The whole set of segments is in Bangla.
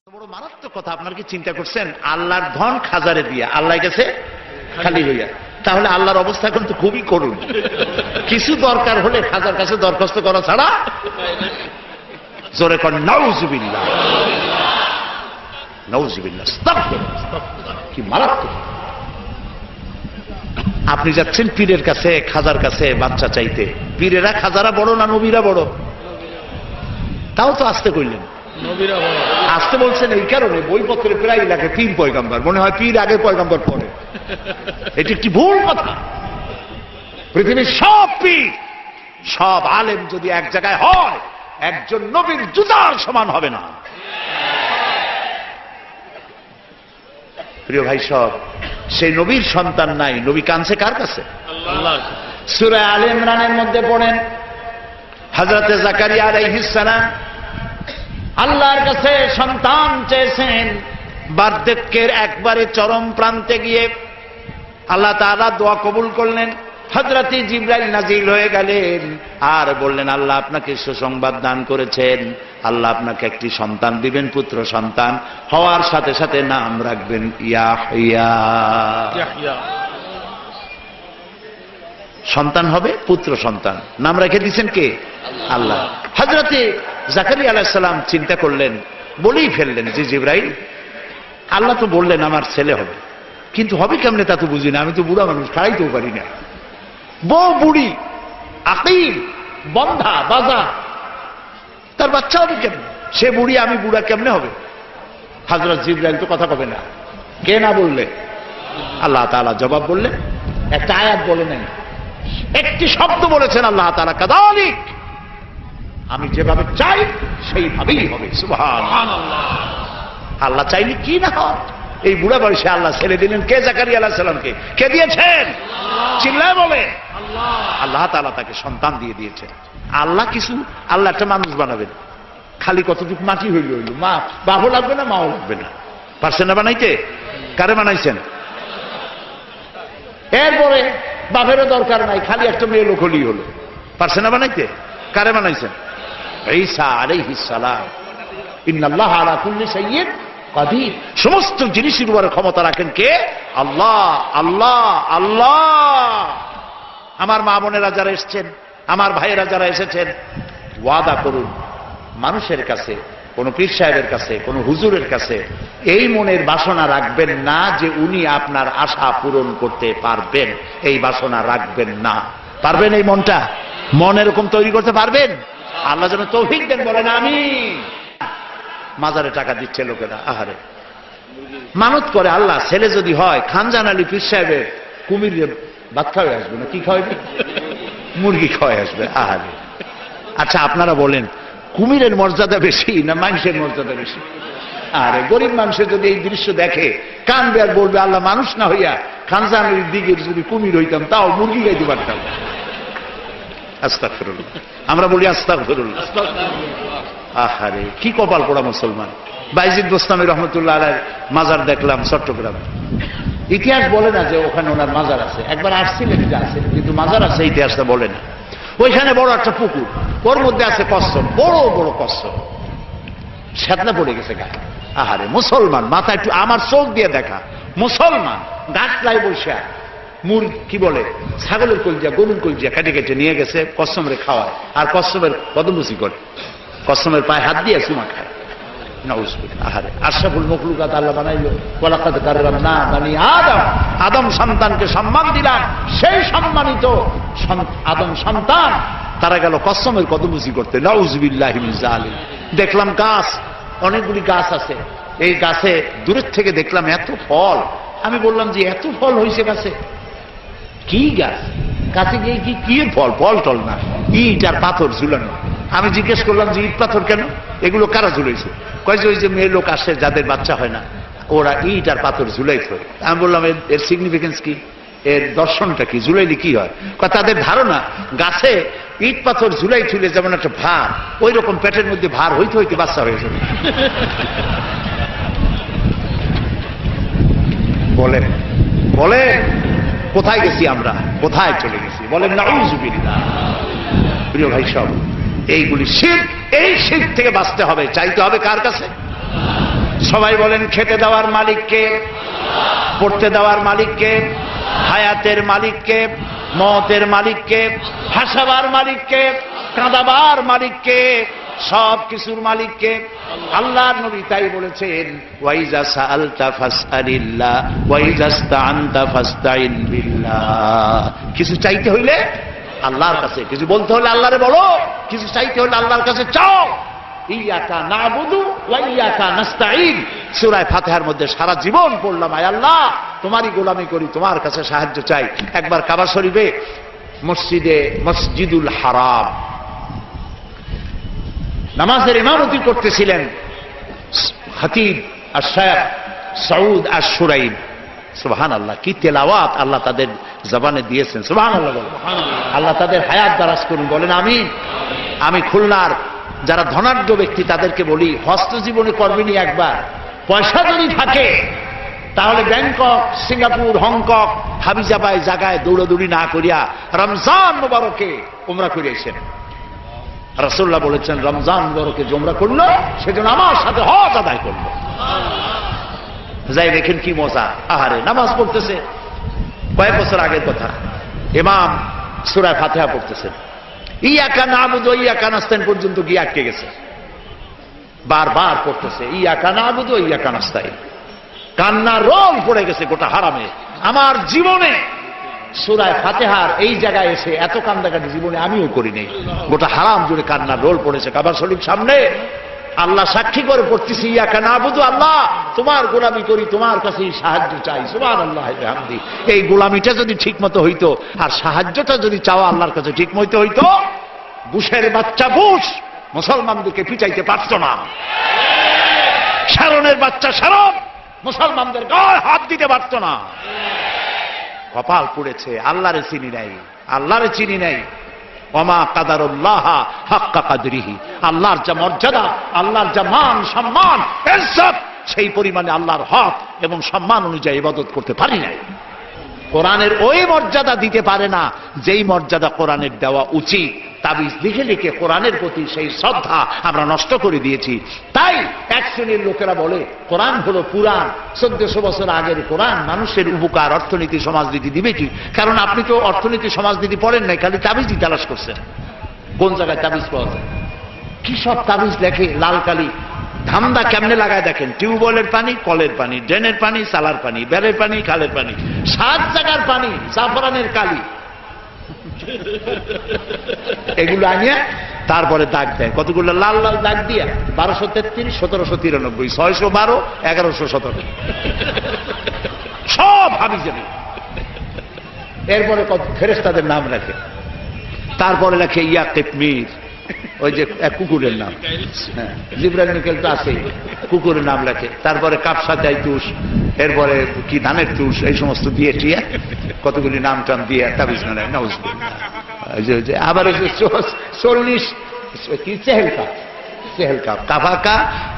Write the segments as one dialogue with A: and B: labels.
A: বড় মারাত্মক কথা। আপনার কি চিন্তা করছেন আল্লাহর ধন খাজারে দিয়া আল্লাহ গেছে খালি হইয়া? তাহলে আল্লাহর অবস্থা এখন তো খুবই করুণ। কিছু দরকার হলে খাজার কাছে দরখাস্ত করা ছাড়া জোরে কর নাউজুবিল্লাহ, নাউজুবিল্লাহ, কি মারাত্মক। আপনি যাচ্ছেন পীরের কাছে, খাজার কাছে বাচ্চা চাইতে, পীরেরা খাজারা বড় না নবীরা বড়? তাও তো আসতে কইলেন, আসতে বলছেন এই কারণে বইপত্রে প্রায় লাগে পীর পয়গাম্বর, মনে হয় পীর আগে পয়গাম্বর পরে। এটি একটি ভুল কথা। পৃথিবীর সব পীর, সব আলেম যদি এক জায়গায় হয়, একজন নবীর জুতার সমান হবে না। প্রিয় ভাই সব, সেই নবীর সন্তান নাই, নবী কাঁদছে কার কাছে? সূরা আলে ইমরানের মধ্যে পড়েন, হযরতে জাকারিয়া আলাইহিস সালাম আল্লাহর কাছে সন্তান চেয়েছেন। বার্ধক্যের একবারে চরম প্রান্তে গিয়ে আল্লাহ তাআলা দোয়া কবুল করলেন। হযরতে জিবরাইল নাজিল হয়ে গেলেন আর বললেন, আল্লাহ আপনাকে সুসংবাদ দান করেছেন, আল্লাহ আপনাকে একটি সন্তান দিবেন, পুত্র সন্তান। হওয়ার সাথে সাথে নাম রাখবেন ইয়াহইয়া। সন্তান হবে, পুত্র সন্তান, নাম রেখে দিয়েছেন কে? আল্লাহ। হযরতে জাকারিয়া আলাইহিস সালাম চিন্তা করলেন, বলেই ফেললেন যে জিবরাইল, আল্লাহ তো বললেন আমার ছেলে হবে, কিন্তু হবে কেমনে তা তো বুঝি না, আমি তো বুড়া মানুষ, খাইতেও পারি না। বউ বুড়ি, আকিল, বন্ধা বাজা, তার বাচ্চা হবে কেমনে? সে বুড়ি, আমি বুড়া, কেমনে হবে? হযরত জিবরাইল তো কথা কবে না, কে না বললে? আল্লাহ তাআলা জবাব বললেন, একটা আয়াত বলে নেন, একটি শব্দ বলেছেন আল্লাহ তাআলা, কাযালিক, আমি যেভাবে চাই সেইভাবেই হবে। সুবহানাল্লাহ। আল্লাহ চাইলে কি না হয়। এই বুড়া বয়সে আল্লাহ ছেলে দিলেন কে? জাকারিয়া আলাইহিস সালামকে। কে দিয়েছেন? চিল্লায় বলে আল্লাহ তাআলা তাকে সন্তান দিয়ে দিয়েছেন। আল্লাহ কিছু, আল্লাহ একটা মানুষ বানাবেন, খালি কতটুকু মাটি হইল হইল, মা বাবু লাগবে না, মাও লাগবে না, পারছেন না বানাইতে? কারে বানাইছেন? এরপরে বাপেরও দরকার নাই, খালি একটা মেয়ে লোক হলেই হলো, পারছেন না বানাইতে? কারে বানাইছেন? ঈসা আলাইহিস সালাম। ইন্নাল্লাহা আলা কুল্লি শাইইন কাদির। সমস্ত জিনিসের উপরে ক্ষমতা রাখেন কে? আল্লাহ। আল্লাহ আল্লাহ। আমার মা বোনেরা যারা এসেছেন, আমার ভাইয়েরা যারা এসেছেন, ওয়াদা করুন মানুষের কাছে, কোন পীর সাহেবের কাছে, কোন হুজুরের কাছে এই মনের বাসনা রাখবেন না যে উনি আপনার আশা পূরণ করতে পারবেন। এই বাসনা রাখবেন না। পারবেন? এই মনটা, মন এরকম তৈরি করতে পারবেন? আল্লাহ যেন তৌফিক দেন, বলেন আমিন। মাজারে টাকা দিচ্ছে লোকেরা, আহারে মানত করে, আল্লাহ ছেলে যদি হয় খানজান আলী পীর সাহেবের কুমির ভাত খাওয়াই আসবে না, কি খাওয়াইবে? মুরগি খাওয়াই আসবে, আহারে। আচ্ছা আপনারা বলেন, কুমিরের মর্যাদা বেশি না মানুষের মর্যাদা বেশি? আরে গরিব মানুষের যদি এই দৃশ্য দেখে কানবে আর বলবে, আল্লাহ মানুষ না হইয়া খানজান আলীর দিকে যদি কুমির হইতাম তাও মুরগি খাইতে পারতাম। আস্তাগফিরুল্লাহ। আমরা বলি আস্তাগফিরুল্লাহ। আহারে কি কপাল পোড়া মুসলমান। বাইজিদ বোস্তামি রহমতুল্লাহ আলাইহির মাজার দেখলাম চট্টগ্রামে। ইতিহাস বলে না যে ওখানে ওনার মাজার আছে, একবার আসছিলেন এটা আছে, কিন্তু মাজার আছে ইতিহাসটা বলে না। ওইখানে বড় একটা পুকুর, ওর মধ্যে আছে কচ্ছপ, বড় বড় কচ্ছপ, শ্যাতলা পড়ে গেছে গায়ে। আহারে মুসলমান, মাথা একটু আমার চোখ দিয়ে দেখা, মুসলমান গাছলাই বসে কি বলে ছাগলের কলজিয়া, গরুর কলজিয়া কেটে কেটে নিয়ে গেছে, কচ্ছপের খাওয়ায়, আর কচ্ছপের বদমুচি করে, কচ্ছপের পায়ে হাত দিয়ে চুমা খায়। নাউজুবিল্লাহ। আহারে আশরাফুল মাখলুকাত আল্লাহ বানাইলো, ওয়ালাকাদ কাররামনা বানি আদম, আদম সন্তানকে সম্মান দিলাম। সেই সম্মানিত আদম সন্তান তারা গেল কচ্ছপের কদমুচি করতে। নাউজুবিল্লাহি মিন যালিক। দেখলাম গাছ, অনেকগুলি গাছ আছে, এই গাছে দূরের থেকে দেখলাম এত ফল। আমি বললাম যে এত ফল হয়েছে গাছে, কি গাছ? কাছে গিয়ে কি ফল? ফল টল না, ইট আর পাথর ঝুলানো। আমি জিজ্ঞেস করলাম যে ইট পাথর কেন, এগুলো কারা ঝুলাইছে? কয় যে ওই যে মেয়ে লোক আসে যাদের বাচ্চা হয় না, ওরা ইট আর পাথর ঝুলাইছে। আমি বললাম এর সিগনিফিকেন্স কি, এর দর্শনটা কি, ঝুলাইলে কি হয়? তাদের ধারণা গাছে ইট পাথর ঝুলাই ঝুলে যেমন একটা ভার, ওই রকম পেটের মধ্যে ভার হইতে হইতে বাচ্চা হয়ে যাবে। বলেন বলেন কোথায় গেছি আমরা, কোথায় চলে গেছি? বলেন নাউজুবিল্লাহ। প্রিয় ভাই সব, এইগুলি শিরক, এই শিরক থেকে বাঁচতে হবে, চাইতে হবে কার কাছে? সবাই বলেন, খেতে দেওয়ার মালিককে, পড়তে দেওয়ার মালিককে, হায়াতের মালিককে, মওতের মালিককে, হাসাবার মালিককে, কাঁদাবার মালিককে, সব কিছুর মালিককে। আল্লাহর নবী তাই বলেছেন, ওয়াইজা সাআলতা ফাসআলিল্লাহ ওয়াইজা ইসতাআনতা ফাসতাইন বিল্লাহ। কিছু চাইতে হইলে আল্লাহর কাছে, কিছু বলতে হলে আল্লাহরে বলো, কিছু চাইতে হলে আল্লাহর কাছে চাও। ইয়াকা নাবুদু ওয়া ইয়াকা নাস্তাঈন। সূরা ফাতিহার মধ্যে সারা জীবন পড়লাম, আয় আল্লাহ তোমারই গোলামি করি, তোমার কাছে সাহায্য চাই। একবার কাবা শরীফে মসজিদুল হারাম নামাজের ইমামতি করতেছিলেন খতিব আর শায়খ সৌদ আর শুরাইব। সুবহানাল্লাহ, কি তেলাওয়াত আল্লাহ তাদের জবানে দিয়েছেন। সুবহানাল্লাহ, আল্লাহ তাদের হায়াত দারাজ করুন, বলেন আমিন। আমি খুলনার যারা ধনাঢ্য ব্যক্তি তাদেরকে বলি, হস্ত জীবনে করবেনি একবার, পয়সা যদি থাকে তাহলে ব্যাংকক, সিঙ্গাপুর, হংকং, হাবিজাবাই জায়গায় দৌড়াদৌড়ি না করিয়া রমজান মুবারকে উমরা করিয়েছেন। রাসূলুল্লাহ বলেছেন, রমজান মুবারকে যে উমরা করলো সেজন্য আমার সাথে হজ আদায় করলো। যাই দেখেন কি মজা, আহারে নামাজ পড়তেছে, কয়েক বছর আগের কথা, ইমাম সূরা ফাতিহা পড়তেছেন, ইয়াকা নাবুদু ওয়া ইয়াকা নাস্তাইন পর্যন্ত গিয়ে আটকে গেছে, বারবার পড়তেছে ইয়াকা নাবুদু ওয়া ইয়াকা নাস্তাইন। কান্না রোল পড়ে গেছে গোটা হারামে। আমার জীবনে সূরা ফাতিহার এই জায়গায় এসে এত কান্দাকাটি জীবনে আমিও করি নাই। গোটা হারাম জুড়ে কান্নার রোল পড়েছে। কাবা শরীফ সামনে আল্লাহ সাক্ষী করে পড়তেছি, ইয়াকা নাবুদু, আল্লাহ তোমার গোলামি করি, তোমার কাছেই সাহায্য চাই। সুবহানাল্লাহ ওয়া বিহামদি। এই গোলামিটা যদি ঠিক মতো হইতো আর সাহায্যটা যদি চাওয়া আল্লাহর কাছে ঠিক মতো হইতো, বুশের বাচ্চা বুশ মুসলমানদেরকে পিটাইতে পারত না। শারনের বাচ্চা শারন মুসলমানদের গায়ে হাত দিতে পারত না। কপাল পুড়েছে, আল্লাহরে চিনি নাই, আল্লাহরে চিনি নাই। ওমা কাদারুল্লাহ হাক্কা কাদরিহি। আল্লাহর যা মর্যাদা, আল্লাহর যা মান সম্মান ইজ্জত, সেই পরিমাণে আল্লাহর হক এবং সম্মান অনুযায়ী ইবাদত করতে পারি নাই। কোরআনের ওই মর্যাদা দিতে পারে না যেই মর্যাদা কোরআনের দেওয়া উচিত। তাবিজ লিখে লিখে কোরআনের প্রতি সেই শ্রদ্ধা আমরা নষ্ট করে দিয়েছি। তাই এক শ্রেণীর লোকেরা বলে কোরআন হলো পুরাণ, 1400 বছর আগের কোরআন মানুষের উপকার, অর্থনীতি, সমাজনীতি দিবে কি? কারণ আপনি তো অর্থনীতি সমাজনীতি পড়েন নাই, খালি তাবিজই তালাশ করছেন। কোন জায়গায় তাবিজ পাওয়া যায়? কি সব তাবিজ লেখে, লাল কালি। ধান্দা কেমনে লাগায় দেখেন, টিউবওয়েলের পানি, কলের পানি, ড্রেনের পানি, সালার পানি, বেলের পানি, খালের পানি, 7 জায়গার পানি, জাফরানের কালি, এগুলো আনিয়া তারপরে দাগ দেয়। কতগুলো লাল লাল দাগ দিয়া 1233, 1793, 612, 1117 সব হাবিজাবি। এরপরে ফেরেশতাদের নাম রাখে, তারপরে লেখে ইয়া কিতমির, ওই যে এক কুকুরের নাম, হ্যাঁ জিবরাইল মিকাইল তো আছেই, কুকুরের নাম লেখে। তারপরে কাপসা দাইতুস, এরপরে কি ধানের তুষ, এই সমস্ত দিয়ে টিয়া কতগুলি নাম টাম দিয়ে তাবিজ বানায়। আবার 40 কি চেহেলকা, চেহেলকা, কাফাকা,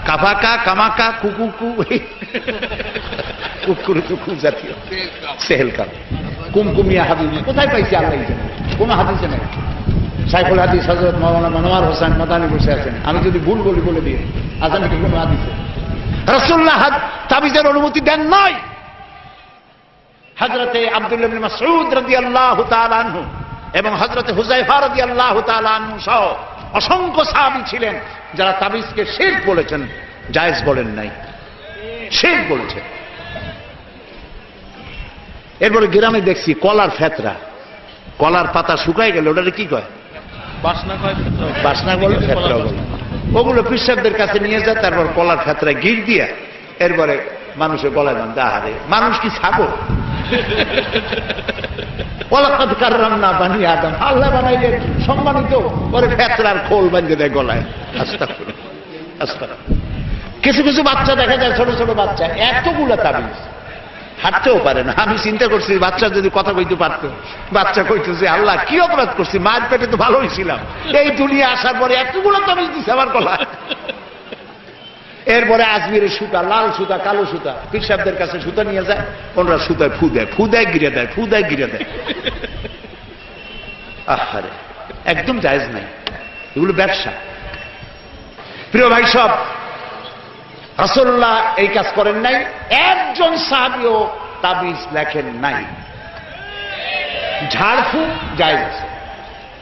A: কাফাকা, কামাকা, কুকুকু, কুকুর টুকু জাতীয় চেহেলকা, কুমকুমিয়া হাদিস কোথায় পাইছি আল্লাহ জানে, কোন হাদিসে নেই। সাইফুল হাদিস হযরত মাওলানা মনোয়ার হোসেন মাদানী বসে আছেন, আমি যদি ভুল বলি বলে দিয়ে আজান কি কোনো হাদিসে রাসূলুল্লাহ তাবিজের অনুমতি দেন নাই। হযরতে আব্দুল্লাহ ইবনে মাসউদ রাদিয়াল্লাহু তাআলা আনহু এবং হযরতে হুযায়ফা রাদিয়াল্লাহু তাআলা আনহু সহ অসংখ্য সাহাবী ছিলেন যারা তাবিজকে শিরক বলেছেন, জায়েজ বলেন নাই, শিরক বলেছেন। এরপরে গ্রামে দেখছি কলার ফেতরা, কলার পাতা শুকাই গেল ওটারে কি কয়? বাসনা কয়, বাসনা বলে, ফেতরা বলে। ওগুলো পিসাবদের কাছে নিয়ে যায়, তারপর কলার ফেতরা গির দিয়া এরপরে মানুষের গলায় বান্ধে। আহারে, মানুষ কি ছাগল? ওয়ালাকাদ কাররামনা বানি আদম, আল্লাহ বানাইলেন সম্মানিত, পরে ফেতরার খোল বাঁধে দেয় গলায়। আস্তাগফিরুল্লাহ, আস্তাগফিরুল্লাহ। কিছু কিছু বাচ্চা দেখা যায়, ছোট ছোট বাচ্চা, এতগুলা তাবিজ, হাঁটতেও পারে না। আমি চিন্তা করছি বাচ্চা যদি কথা কইতে পারতো, বাচ্চা কইতেছে আল্লাহ কি অপরাধ করছি, মায়ের পেটে তো ভালোই ছিলাম, এই দুনিয়া আসার পরে এতগুলো তাবিজ দিচ্ছে আমার গলায়। এরপরে আজমিরের সুতা, লাল সুতা, কালো সুতা, পীর সাহেবদের কাছে সুতা নিয়ে যায়, ওনারা সুতায় ফু দেয়, ফু দেয় গিরে দেয়, ফু দেয় গিরে দেয়। আহারে, একদম জায়েজ নাই, এগুলো ব্যবসা। প্রিয় ভাই সব, রাসূলুল্লাহ এই কাজ করেন নাই, একজন সাহাবীও তাবিজ লেখেন নাই। ঝাড়ফুঁক জায়েজ আছে,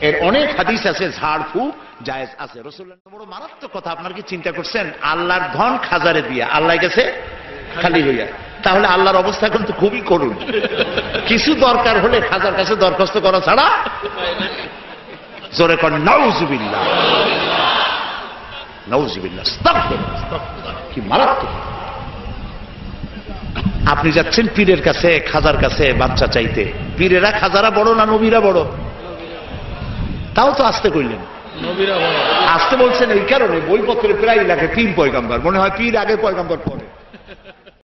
A: এর অনেক হাদিস আছে, ঝাড়ফুঁক জায়েজ আছে। রাসূলুল্লাহ বড় মারাত্মক কথা, আপনার কি চিন্তা করছেন? আল্লাহর ধন খাজারে দিয়া আল্লাহ গেছে খালি হইয়া, তাহলে আল্লাহর অবস্থা এখন তো খুবই করুণ। কিছু দরকার হলে খাজার কাছে দরখাস্ত করা ছাড়া, জোরে কর নাউজুবিল্লাহ, নাউজুবিল্লাহ, আস্তাগফিরুল্লাহ। কি মারাত্মক! আপনি যাচ্ছেন পীরের কাছে, খাজার কাছে বাচ্চা চাইতে, পীরেরা খাজারা বড় না নবীরা বড়? তাও তো আসতে কইলেন, আসতে বলছেন এই কারণে বইপত্রে প্রায় লেখে 3 পয়গাম্বর, মনে হয় পীর আগে পয়গাম্বর পরে।